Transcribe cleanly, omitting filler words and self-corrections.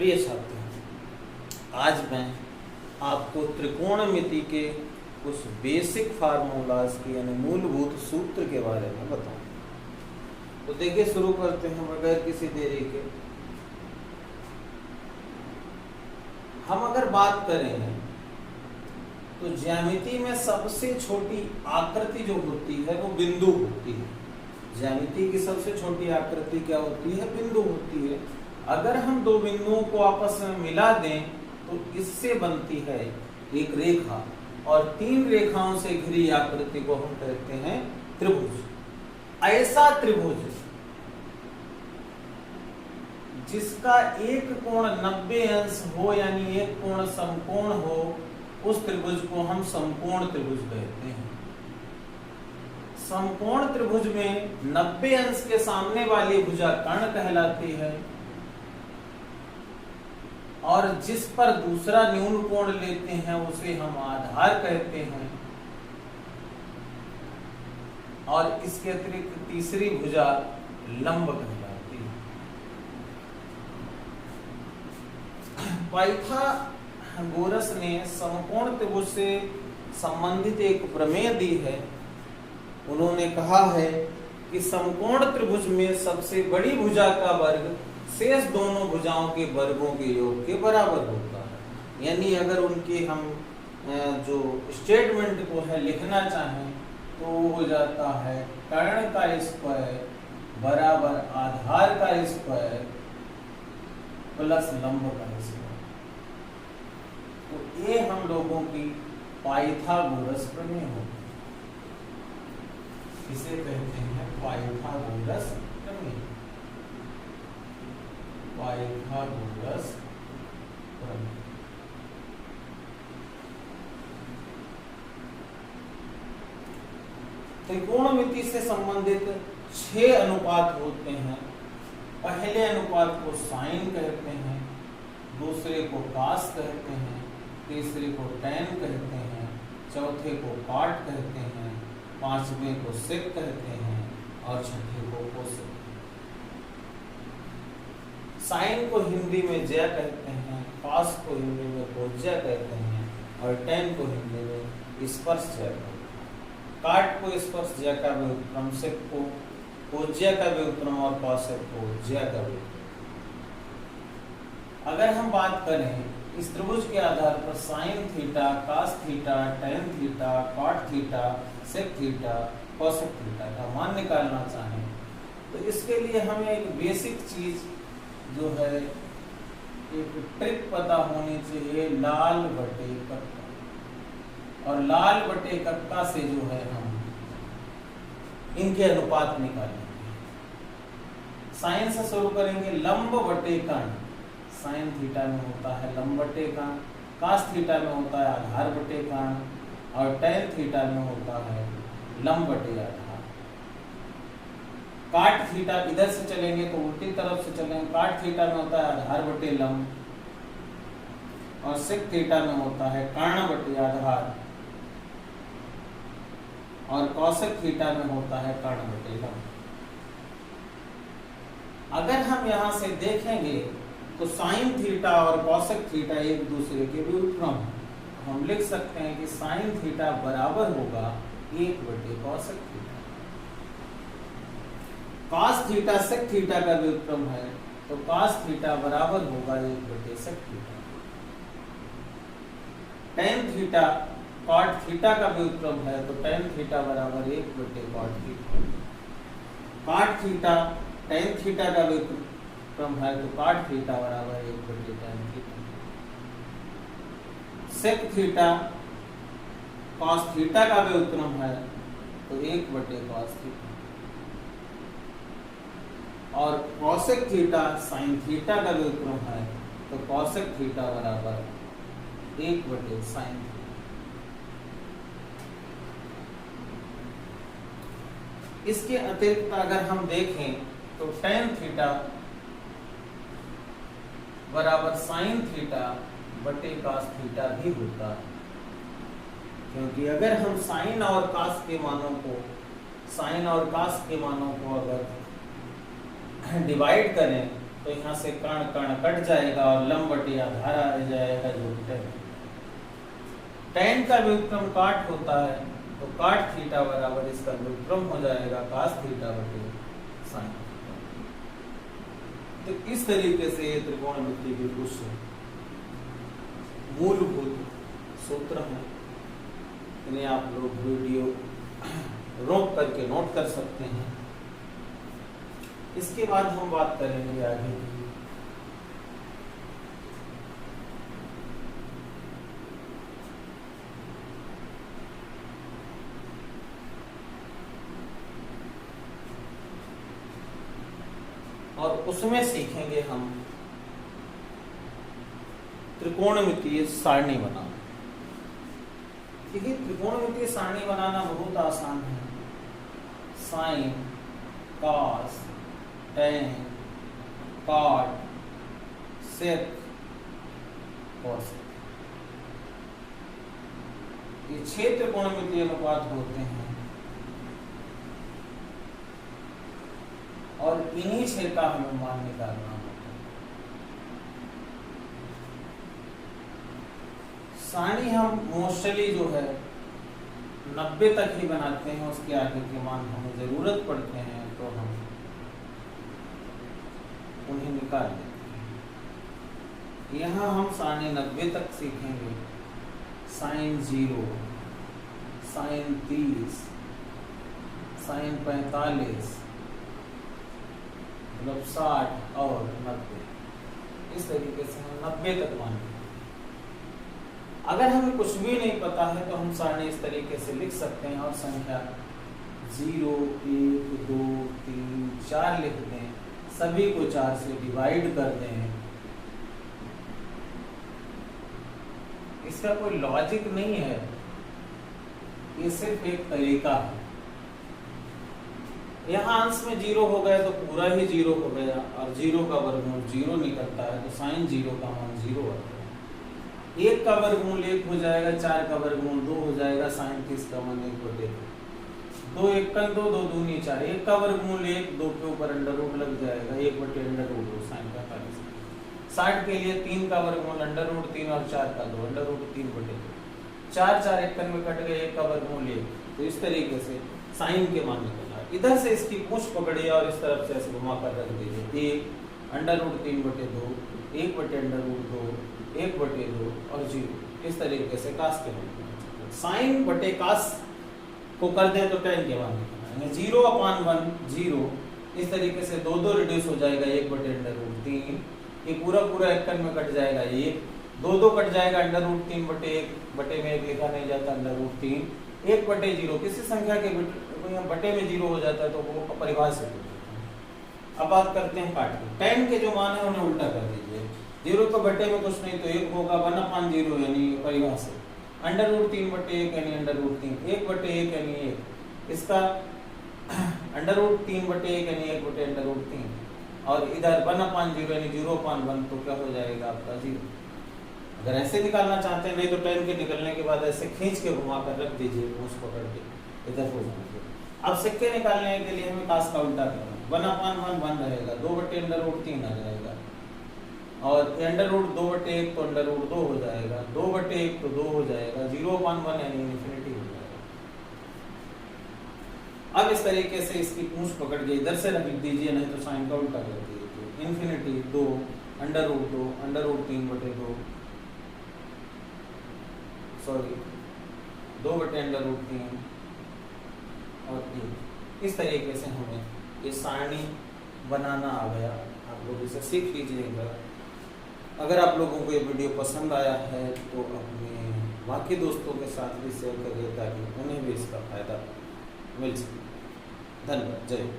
प्रिय छात्रों, आज मैं आपको त्रिकोणमिति के कुछ बेसिक फार्मूलाज के यानी मूलभूत सूत्र के बारे में बताऊं। तो देखिए, शुरू करते हैं बगैर किसी देरी के। हम अगर बात करें तो ज्यामिति में सबसे छोटी आकृति जो होती है वो बिंदु होती है। ज्यामिति की सबसे छोटी आकृति क्या होती है? बिंदु होती है। अगर हम दो बिंदुओं को आपस में मिला दें तो इससे बनती है एक रेखा, और तीन रेखाओं से घिरी आकृति को हम कहते हैं त्रिभुज। ऐसा त्रिभुज जिसका एक कोण 90 अंश हो यानी एक कोण समकोण हो, उस त्रिभुज को हम समकोण त्रिभुज कहते हैं। समकोण त्रिभुज में 90 अंश के सामने वाली भुजा कर्ण कहलाती है, और जिस पर दूसरा न्यून कोण लेते हैं उसे हम आधार कहते हैं, और इसके अतिरिक्त तीसरी भुजा लंब कहलाती है। पाइथागोरस ने समकोण त्रिभुज से संबंधित एक प्रमेय दी है। उन्होंने कहा है कि समकोण त्रिभुज में सबसे बड़ी भुजा का वर्ग शेष दोनों भुजाओं के वर्गों के योग के बराबर होता है। यानी अगर उनके हम जो स्टेटमेंट को है लिखना चाहें तो हो जाता है कर्ण का स्क्वायर बराबर आधार का स्क्वायर प्लस लंब का स्क्वायर। तो ये हम लोगों की पाइथागोरस प्रमेय होगी। इसे कहते हैं पाइथागोरस प्रमेय। पाइथागोरस प्रमेय। त्रिकोणमिति से संबंधित 6 अनुपात होते हैं। पहले अनुपात को साइन कहते हैं, दूसरे को कास कहते हैं, तीसरे को टैन कहते हैं, चौथे को कॉट कहते हैं, पांचवें को सेक कहते हैं, और छठे को कोसेक। साइन को हिंदी में ज्या कहते हैं, कास को हिंदी में कोज्या कहते हैं, और टैन को हिंदी में स्पर्श ज्या कहते हैं। काट को स्पर्श ज्या का व्युत्क्रम, सेक को कोज्या का व्युत्क्रम, और कौशिक को ज्या का व्युत्क्रम। अगर हम बात करें इस त्रिभुज के आधार पर sine theta, cos theta, tan theta, cot theta, sec theta, cosec theta का मान निकालना चाहें तो इसके लिए हमें एक बेसिक चीज जो है, एक ट्रिक पता होनी चाहिए, लाल बटे कक्का। और लाल बटे कक्का से जो है हम इनके अनुपात निकालेंगे। साइन से शुरू करेंगे। लंब बटे कर्ण साइन थीटा में होता है लंब बटे कर्ण, कास थीटा में होता है आधार बटे कर्ण, और टैन थीटा में होता है लंब बटे आधार। काट थीटा इधर से चलेंगे तो उल्टी तरफ से चलेंगे। काट थीटा में होता है आधार बटे लंब, और सेक थीटा में होता है कर्ण बटे आधार, और कौशिक थीटा में होता है कर्ण बटे लंब। अगर हम यहां से देखेंगे तो साइन थीटा और कौशिक थीटा एक दूसरे के व्युत्क्रम है। हम लिख सकते हैं कि साइन थीटा बराबर होगा 1 बटे cosec theta. Cos theta sec theta का व्युत्क्रम है, तो कास थीटा बराबर होगा 1 बटे sec theta. Tan theta cot theta का व्युत्क्रम है, तो टैन थीटा बराबर 1 बटे cot theta. Cot theta tan theta का व्युत्क्रम है, तो कॉट थीटा बराबर 1 बटे tan theta. Sec theta cos theta का व्युत्क्रम है, तो 1 बटे कॉस थीटा। और कौशिक थीटा साइन थीटा का व्युत्क्रम है, तो कौशिक थीटा बराबर 1 बटे साइन थीटा। इसके अतिरिक्त अगर हम देखें तो टैन थीटा बराबर साइन थीटा बटे कास थीटा भी होता है, क्योंकि अगर हम साइन और कास के मानों को अगर डिवाइड करें तो तो यहाँ से कण कण कट जाएगा और लंबटिया धारा रह जाएगा जो tan का व्युत्क्रम काट होता है, तो काट थीटा बराबर इसका व्युत्क्रम हो जाएगा cos थीटा बटे sin। तो इस तरीके से ये त्रिकोणमिति के कुछ मूलभूत सूत्र हैं, इन्हें आप लोग वीडियो रोक करके नोट कर सकते हैं। इसके बाद हम बात करेंगे आगे और उसमें सीखेंगे हम त्रिकोणमितीय सारणी बनाना। देखिए त्रिकोणमितीय सारणी बनाना बहुत आसान है। Sine, cos, tan, cot, sec, cos, ये 6 त्रिकोणमितीय अनुपात होते हैं और इन्हीं 6 का हमें मान निकालना होता है। सारणी हम मोस्टली जो है 90 तक ही बनाते हैं, उसके आगे के मान हमें जरूरत पड़ते हैं तो हम उन्हें निकाल देते हैं। यहाँ हम सारणी 90 तक सीखेंगे। साइन 0, साइन 30, साइन 45, मतलब 60 और 90, इस तरीके से हम 90 तक मानेंगे। अगर हमें कुछ भी नहीं पता है तो हम सारणी इस तरीके से लिख सकते हैं और संख्या 0, 1, 2, 3, 4 लिख दें, सभी को 4 से डिवाइड कर दें। इसका कोई लॉजिक नहीं है, ये सिर्फ एक तरीका है। यहाँ अंश में 0 हो गया तो पूरा ही 0 हो गया और 0 का वर्गमूल 0 निकलता है तो साइन 0 का मान 0 आता है। 1 का वर्गमूल 1 हो जाएगा, 4 का वर्गमूल 2 हो जाएगा, साइन 30 का मान 1/2। 2 1 का 2, 2 दूनी 4, 1 का वर्गमूल 1, 2 के ऊपर अंडर रूट लग जाएगा, 1/√2 साइन 45। 60 के लिए 3 का वर्गमूल अंडर रूट 3 और 4 का 2 अंडर रूट 3/2। 4 4 1 में कट गए, 1 का वर्गमूल 1। तो इस तरीके से साइन के मान निकलना। इधर से इसकी पूंछ पकड़िए और इस तरफ से ऐसे घुमा कर रख दीजिए। 1 अंडर रूट 3/2, 1/√2, 1/2 और 0। इस तरीके से कास के मान साइन बटे कास को कर दें तो tan के मान निकलना। 0/1 0, इस तरीके से 2 रिड्यूस हो जाएगा 1/√3। ये पूरा पूरा 1 में कट जाएगा, 1 2 कट जाएगा, अंडर√3/1 बटे में 1 लिखा नहीं जाता, अंडर√3 1/0। किसी संख्या के बटे में 0 हो जाता है तो वो परिभाषित हो जाता है। अब बात करते हैं काट की। tan के जो मान है उन्हें उल्टा कर दीजिए। 0 तो बटे में कुछ नहीं तो 1 होगा, 1/0 यानी परिभाषित, अंडर√3/1 यानी अंडर√3, 1/1 यानी 1, इसका अंडर√3/1 यानी 1/√3 और इधर 1/0 यानी 0/1 तो क्या हो जाएगा आपका 0। अगर ऐसे निकालना चाहते हैं, नहीं तो tan के निकलने के बाद ऐसे खींच के घुमा कर रख दीजिए, उस पकड़ के इधर हो जाएंगे। अब सिक्के निकालने के लिए हमें कास का उल्टा करना है। 1/1 1 रहेगा, 2/√3 आ जाएगा और अंडर√2/1 तो अंडर√2 हो जाएगा, 2/1 तो 2 हो जाएगा, 0/1 यानी इन्फिनिटी हो जाएगा। अब इस तरीके से इसकी पूंछ पकड़ के इधर से रख दीजिए, नहीं तो साइन का उल्टा कर दीजिए। इन्फिनिटी 2 अंडर√2 अंडर√3/2 सॉरी 2/√3 और 1। इस तरीके से हमें ये सारणी बनाना आ गया। आप लोग इसे सीख लीजिएगा। अगर आप लोगों को ये वीडियो पसंद आया है तो अपने बाकी दोस्तों के साथ भी शेयर करिए ताकि उन्हें भी इसका फायदा मिल सके। धन्यवाद। जय हिंद।